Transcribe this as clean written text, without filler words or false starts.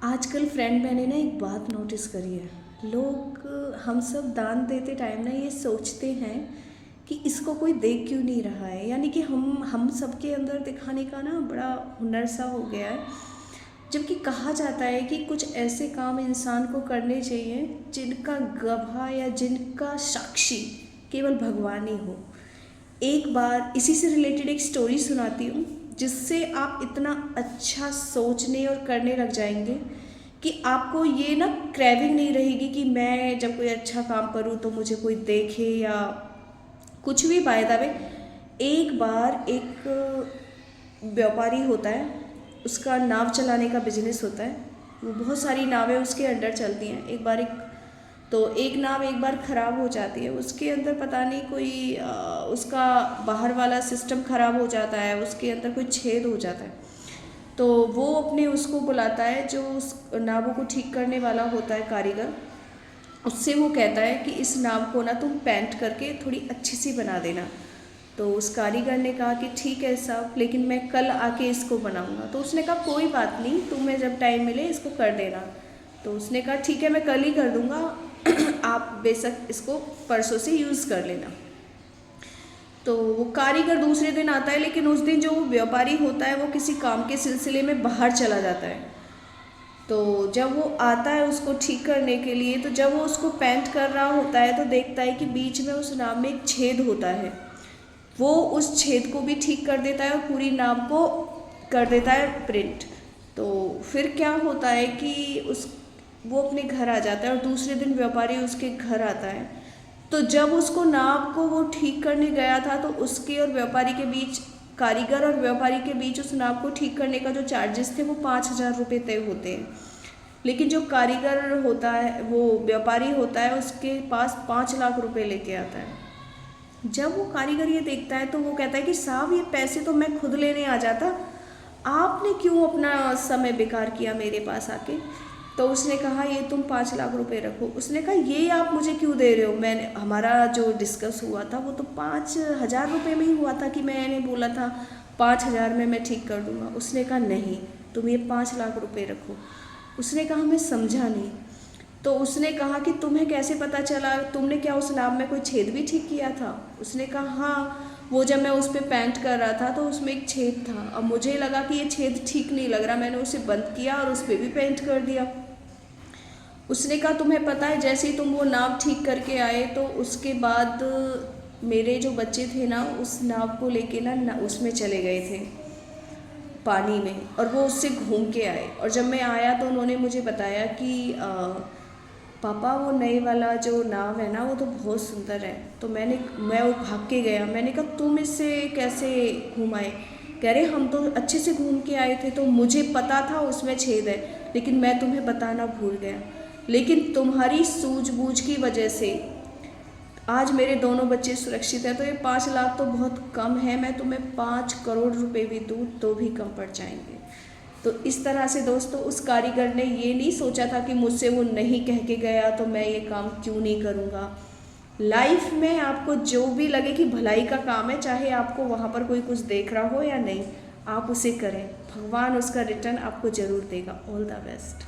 आजकल फ्रेंड मैंने ना एक बात नोटिस करी है। लोग हम सब दान देते टाइम ना ये सोचते हैं कि इसको कोई देख क्यों नहीं रहा है, यानी कि हम सबके अंदर दिखाने का ना बड़ा हुनर सा हो गया है। जबकि कहा जाता है कि कुछ ऐसे काम इंसान को करने चाहिए जिनका गवाह या जिनका साक्षी केवल भगवान ही हो। एक बार इसी से रिलेटेड एक स्टोरी सुनाती हूँ जिससे आप इतना अच्छा सोचने और करने लग जाएंगे कि आपको ये ना क्रेविंग नहीं रहेगी कि मैं जब कोई अच्छा काम करूँ तो मुझे कोई देखे या कुछ भी। बाय द वे, एक बार एक व्यापारी होता है, उसका नाव चलाने का बिजनेस होता है। वो बहुत सारी नावें उसके अंडर चलती हैं। एक नाव एक बार ख़राब हो जाती है, उसके अंदर पता नहीं कोई उसका बाहर वाला सिस्टम ख़राब हो जाता है, उसके अंदर कोई छेद हो जाता है। तो वो अपने उसको बुलाता है जो उस नावों को ठीक करने वाला होता है, कारीगर। उससे वो कहता है कि इस नाव को ना तुम पेंट करके थोड़ी अच्छी सी बना देना। तो उस कारीगर ने कहा कि ठीक है साहब, लेकिन मैं कल आके इसको बनाऊंगा। तो उसने कहा कोई बात नहीं, तुम्हें जब टाइम मिले इसको कर देना। तो उसने कहा ठीक है, मैं कल ही कर दूंगा, आप बेशक इसको परसों से यूज़ कर लेना। तो वो कारीगर दूसरे दिन आता है, लेकिन उस दिन जो व्यापारी होता है वो किसी काम के सिलसिले में बाहर चला जाता है। तो जब वो आता है उसको ठीक करने के लिए, तो जब वो उसको पेंट कर रहा होता है तो देखता है कि बीच में उस नाव में एक छेद होता है। वो उस छेद को भी ठीक कर देता है और पूरी नाव को कर देता है प्रिंट। तो फिर क्या होता है कि वो अपने घर आ जाता है और दूसरे दिन व्यापारी उसके घर आता है। तो जब उसको नाव को वो ठीक करने गया था तो उसके और व्यापारी के बीच, कारीगर और व्यापारी के बीच उस नाव को ठीक करने का जो चार्जेस थे वो 5,000 रुपये तय होते हैं। लेकिन जो कारीगर होता है, वो व्यापारी होता है, उसके पास 5 लाख रुपए लेके आता है। जब वो कारीगर ये देखता है तो वो कहता है कि साहब, ये पैसे तो मैं खुद लेने आ जाता, आपने क्यों अपना समय बेकार किया मेरे पास आके। तो उसने कहा ये तुम 5 लाख रुपए रखो। उसने कहा ये आप मुझे क्यों दे रहे हो, मैंने हमारा जो डिस्कस हुआ था वो तो 5,000 रुपये में ही हुआ था कि मैंने बोला था 5,000 में मैं ठीक कर दूंगा। उसने कहा नहीं, तुम ये 5 लाख रुपये रखो। उसने कहा मैं समझा नहीं। तो उसने कहा कि तुम्हें कैसे पता चला, तुमने क्या उस नाव में कोई छेद भी ठीक किया था। उसने कहा हाँ, वो जब मैं उस पर पेंट कर रहा था तो उसमें एक छेद था। अब मुझे लगा कि ये छेद ठीक नहीं लग रहा, मैंने उसे बंद किया और उस पर भी पेंट कर दिया। उसने कहा तुम्हें पता है, जैसे ही तुम वो नाव ठीक करके आए तो उसके बाद मेरे जो बच्चे थे ना उस नाव को लेके ना उसमें चले गए थे पानी में, और वो उससे घूम के आए। और जब मैं आया तो उन्होंने मुझे बताया कि पापा वो नए वाला जो नाव है ना वो तो बहुत सुंदर है। तो मैं वो भाग के गया, मैंने कहा तुम इससे कैसे घूम आए। कह रहे हम तो अच्छे से घूम के आए थे, तो मुझे पता था उसमें छेद है, लेकिन मैं तुम्हें बताना भूल गया। लेकिन तुम्हारी सूझबूझ की वजह से आज मेरे दोनों बच्चे सुरक्षित हैं। तो ये 5 लाख तो बहुत कम है, मैं तुम्हें 5 करोड़ रुपए भी दूँ तो भी कम पड़ जाएंगे। तो इस तरह से दोस्तों, उस कारीगर ने ये नहीं सोचा था कि मुझसे वो नहीं कह के गया तो मैं ये काम क्यों नहीं करूँगा। लाइफ में आपको जो भी लगे कि भलाई का काम है, चाहे आपको वहाँ पर कोई कुछ देख रहा हो या नहीं, आप उसे करें, भगवान उसका रिटर्न आपको ज़रूर देगा। All the best.